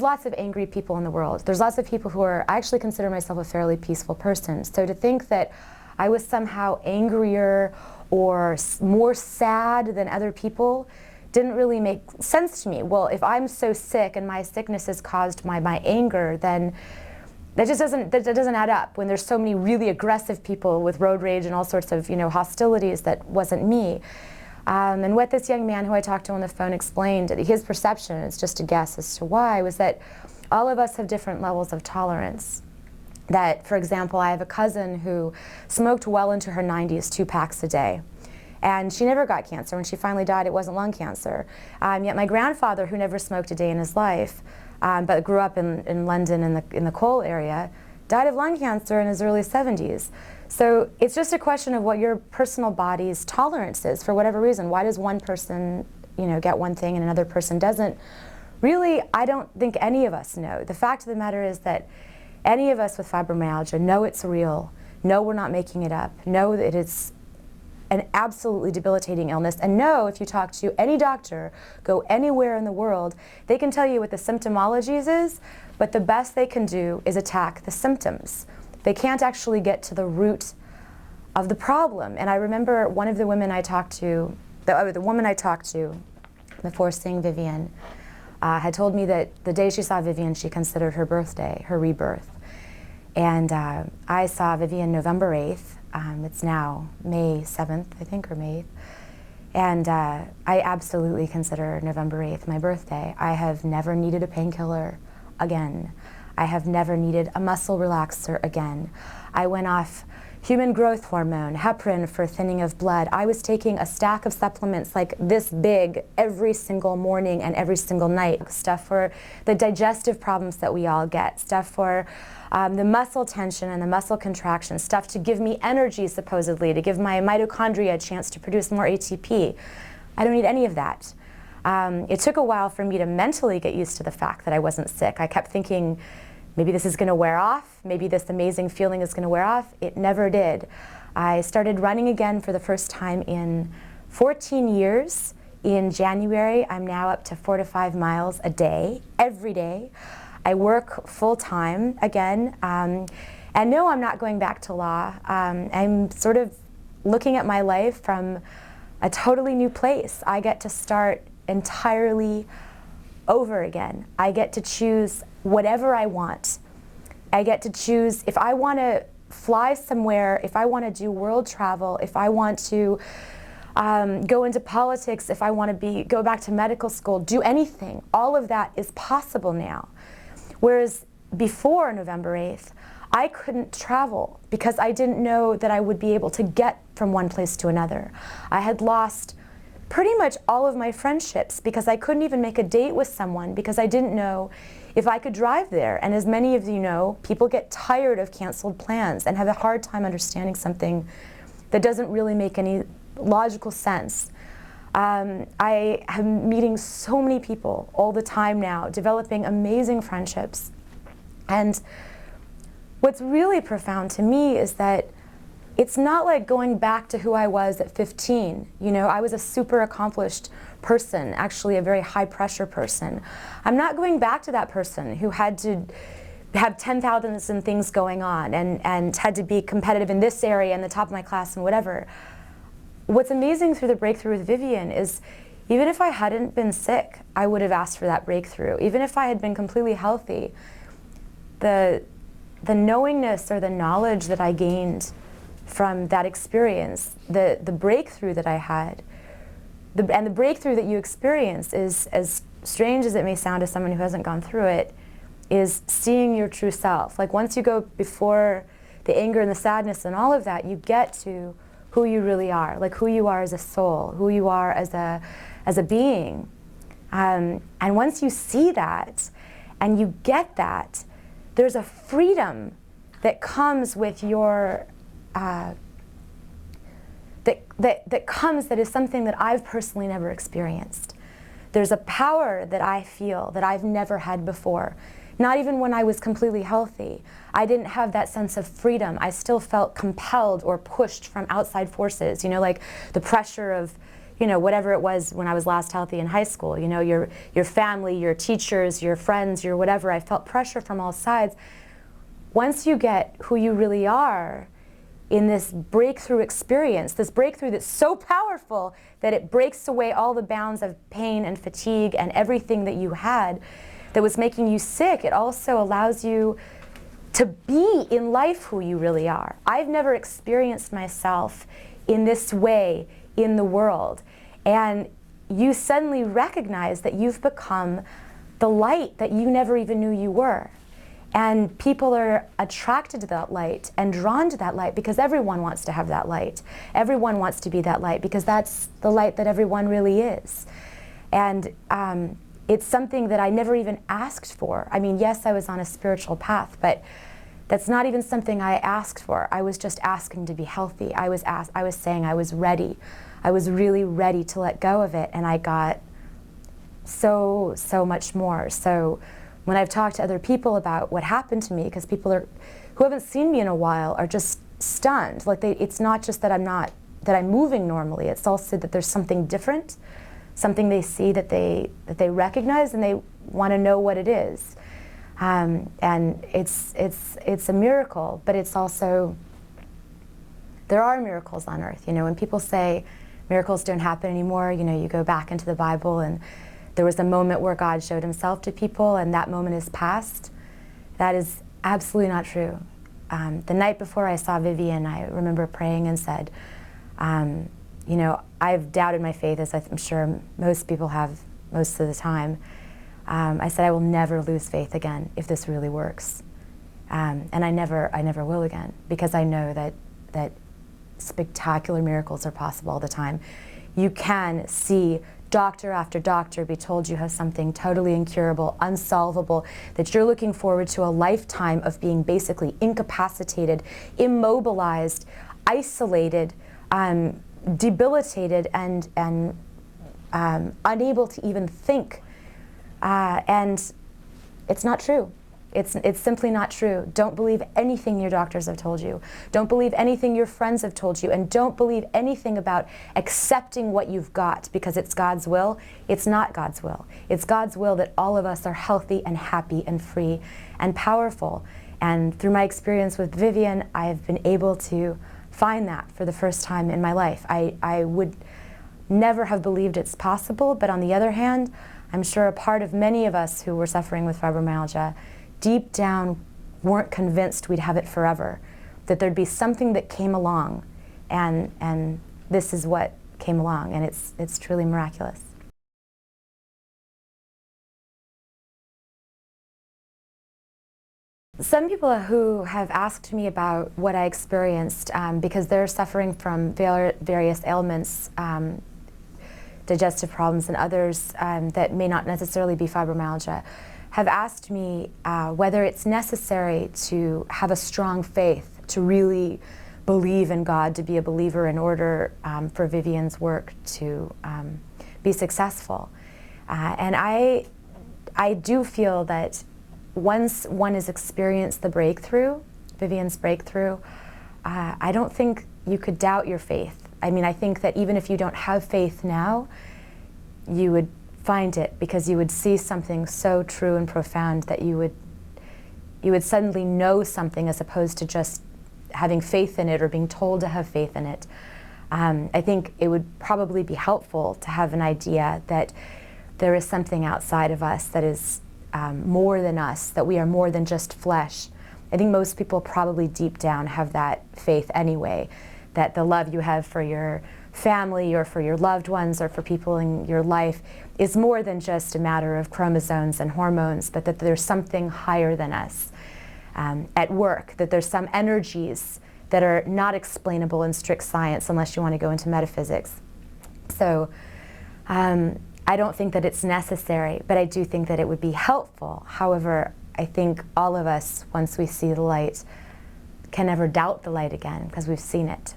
Lots of angry people in the world. There's lots of people who are, I actually consider myself a fairly peaceful person. So to think that I was somehow angrier or more sad than other people didn't really make sense to me. Well, if I'm so sick and my sickness is caused by my anger, then that doesn't add up when there's so many really aggressive people with road rage and all sorts of, hostilities. That wasn't me. And what this young man who I talked to on the phone explained, his perception, it's just a guess as to why, was that all of us have different levels of tolerance. That, for example, I have a cousin who smoked well into her 90s, 2 packs a day. And she never got cancer. When she finally died, it wasn't lung cancer. Yet my grandfather, who never smoked a day in his life, but grew up in London in the coal area, died of lung cancer in his early 70s. So it's just a question of what your personal body's tolerance is for whatever reason. Why does one person, get one thing and another person doesn't? Really, I don't think any of us know. The fact of the matter is that any of us with fibromyalgia know it's real, know we're not making it up, know that it's an absolutely debilitating illness, and know if you talk to any doctor, go anywhere in the world, they can tell you what the symptomologies is, but the best they can do is attack the symptoms. They can't actually get to the root of the problem. And I remember one of the women I talked to, the woman I talked to before seeing Viviane, had told me that the day she saw Viviane, she considered her birthday, her rebirth. And I saw Viviane November 8th. It's now May 7th, I think, or May 8th. And I absolutely consider November 8th my birthday. I have never needed a painkiller again. I have never needed a muscle relaxer again. I went off human growth hormone, heparin for thinning of blood. I was taking a stack of supplements like this big every single morning and every single night. Stuff for the digestive problems that we all get, stuff for the muscle tension and the muscle contraction, stuff to give me energy supposedly, to give my mitochondria a chance to produce more ATP. I don't need any of that. It took a while for me to mentally get used to the fact that I wasn't sick. I kept thinking, maybe this is going to wear off. Maybe this amazing feeling is going to wear off. It never did. I started running again for the first time in 14 years. In January, I'm now up to 4 to 5 miles a day, every day. I work full-time again. And no, I'm not going back to law. I'm sort of looking at my life from a totally new place. I get to start entirely over again. I get to choose whatever I want. I get to choose if I want to fly somewhere, if I want to do world travel, if I want to go into politics, if I want to go back to medical school, do anything. All of that is possible now. Whereas before November 8th, I couldn't travel because I didn't know that I would be able to get from one place to another. I had lost pretty much all of my friendships because I couldn't even make a date with someone because I didn't know if I could drive there. And as many of you know, people get tired of canceled plans and have a hard time understanding something that doesn't really make any logical sense. I am meeting so many people all the time now, developing amazing friendships. And what's really profound to me is that it's not like going back to who I was at 15. I was a super accomplished person, actually a very high pressure person. I'm not going back to that person who had to have 10,000 things going on and had to be competitive in this area and the top of my class and whatever. What's amazing through the breakthrough with Viviane is even if I hadn't been sick, I would have asked for that breakthrough. Even if I had been completely healthy, the knowingness or the knowledge that I gained from that experience, the breakthrough that I had, and the breakthrough that you experience is, as strange as it may sound to someone who hasn't gone through it, is seeing your true self. Like once you go before the anger and the sadness and all of that, you get to who you really are, like who you are as a soul, who you are as a being. And once you see that and you get that, there's a freedom that comes with your that is something that I've personally never experienced. There's a power that I feel that I've never had before. Not even when I was completely healthy. I didn't have that sense of freedom. I still felt compelled or pushed from outside forces, like the pressure of, you know, whatever it was when I was last healthy in high school, you know, your family, your teachers, your friends, your whatever. I felt pressure from all sides. Once you get who you really are in this breakthrough experience, this breakthrough that's so powerful that it breaks away all the bounds of pain and fatigue and everything that you had that was making you sick, it also allows you to be in life who you really are. I've never experienced myself in this way in the world. And you suddenly recognize that you've become the light that you never even knew you were. And people are attracted to that light and drawn to that light because everyone wants to have that light. Everyone wants to be that light because that's the light that everyone really is. And it's something that I never even asked for. I mean, yes, I was on a spiritual path, but that's not even something I asked for. I was just asking to be healthy. I was saying I was ready. I was really ready to let go of it, and I got so much more. So when I've talked to other people about what happened to me, because people who haven't seen me in a while are just stunned. Like it's not just that I'm moving normally. It's also that there's something different, something they see that they recognize, and they want to know what it is. And it's a miracle, but it's also, there are miracles on earth. You know, when people say miracles don't happen anymore, you know, you go back into the Bible and there was a moment where God showed himself to people and that moment is past. That is absolutely not true. The night before I saw Viviane, I remember praying and said, you know, I've doubted my faith, as I'm sure most people have most of the time. I said, I will never lose faith again if this really works. And I never will again, because I know that spectacular miracles are possible all the time. You can see doctor after doctor be told you have something totally incurable, unsolvable, that you're looking forward to a lifetime of being basically incapacitated, immobilized, isolated, debilitated, and unable to even think. And it's not true. It's simply not true. Don't believe anything your doctors have told you. Don't believe anything your friends have told you. And don't believe anything about accepting what you've got because it's God's will. It's not God's will. It's God's will that all of us are healthy and happy and free and powerful. And through my experience with Viviane, I've been able to find that for the first time in my life. I would never have believed it's possible, but on the other hand, I'm sure a part of many of us who were suffering with fibromyalgia deep down weren't convinced we'd have it forever, that there'd be something that came along, and this is what came along, and it's truly miraculous. Some people who have asked me about what I experienced, because they're suffering from various ailments, digestive problems, and others that may not necessarily be fibromyalgia, have asked me whether it's necessary to have a strong faith, to really believe in God, to be a believer in order for Viviane's work to be successful. And I do feel that once one has experienced the breakthrough, Viviane's breakthrough, I don't think you could doubt your faith. I mean, I think that even if you don't have faith now, you would find it, because you would see something so true and profound that you would suddenly know something as opposed to just having faith in it or being told to have faith in it. I think it would probably be helpful to have an idea that there is something outside of us that is more than us, that we are more than just flesh. I think most people probably deep down have that faith anyway, that the love you have for your family or for your loved ones or for people in your life is more than just a matter of chromosomes and hormones, but that there's something higher than us at work, that there's some energies that are not explainable in strict science unless you want to go into metaphysics. So I don't think that it's necessary, but I do think that it would be helpful. However, I think all of us, once we see the light, can never doubt the light again because we've seen it.